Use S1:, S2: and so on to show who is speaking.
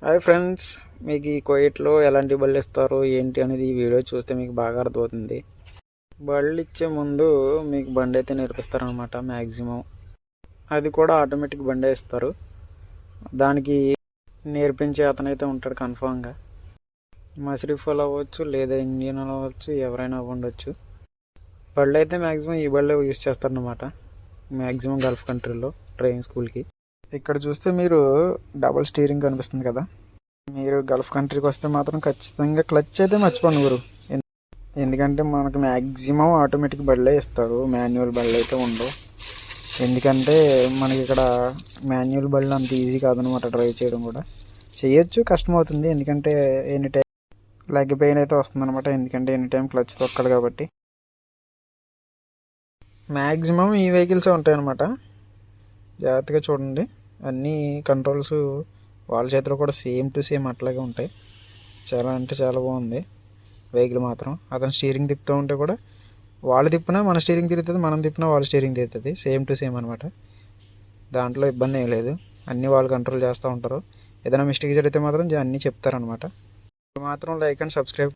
S1: Hi friends, మీకు ఈ కోయిట్లో ఎలాంటి బళ్ళు ఇస్తారు ఏంటి అనేది ఈ వీడియో చూస్తే మీకు బాగా అర్థమవుతుంది. బళ్ళు ఇచ్చే ముందు మీకు బండి అయితే నేర్పిస్తారనమాట మ్యాక్సిమం. అది కూడా ఆటోమేటిక్ బండే ఇస్తారు. దానికి నేర్పించే అతనైతే ఉంటాడు కన్ఫామ్గా. మసిరిఫ్ వాళ్ళు అవ్వచ్చు, లేదా ఇండియన్ వాళ్ళు అవ్వచ్చు, ఎవరైనా ఉండొచ్చు. బళ్ళు అయితే మ్యాక్సిమం ఈ బళ్ళే యూజ్ చేస్తారనమాట మ్యాక్సిమం గల్ఫ్ కంట్రీలో డ్రైవింగ్ స్కూల్కి. ఇక్కడ చూస్తే మీరు డబుల్ స్టీరింగ్ కనిపిస్తుంది కదా. మీరు గల్ఫ్ కంట్రీకి వస్తే మాత్రం ఖచ్చితంగా క్లచ్ అయితే మర్చిపోండి గురు. ఎందుకంటే మనకు మ్యాక్సిమం ఆటోమేటిక్ బళ్ళే ఇస్తారు, మాన్యువల్ బళ్ళు అయితే ఉండవు. ఎందుకంటే మనకి ఇక్కడ మాన్యువల్ బళ్ళు అంత ఈజీ కాదనమాట డ్రైవ్ చేయడం కూడా. చేయొచ్చు, కష్టం అవుతుంది. ఎందుకంటే ఎనీ టైం లెగ్ పెయిన్ అయితే వస్తుందన్నమాట. ఎందుకంటే ఎనీ టైం క్లచ్ తొక్కాలి కాబట్టి. మ్యాక్సిమం ఈ వెహికల్సే ఉంటాయన్నమాట. జాగ్రత్తగా చూడండి. అన్నీ కంట్రోల్స్ వాళ్ళ చేతిలో కూడా సేమ్ టు సేమ్ అట్లాగే ఉంటాయి. చాలా అంటే చాలా బాగుంది వెహికల్ మాత్రం. అతను స్టీరింగ్ తిప్పుతూ ఉంటే కూడా వాళ్ళు తిప్పినా మన స్టీరింగ్ తిరుగుతుంది, మనం తిప్పినా వాళ్ళ స్టీరింగ్ తిరుగుతుంది. సేమ్ టు సేమ్ అనమాట. దాంట్లో ఇబ్బంది ఏం లేదు. అన్నీ వాళ్ళు కంట్రోల్ చేస్తూ ఉంటారు. ఏదైనా మిస్టేక్ జరిగితే మాత్రం అన్నీ చెప్తారనమాట. మాత్రం లైక్ అండ్ సబ్స్క్రైబ్.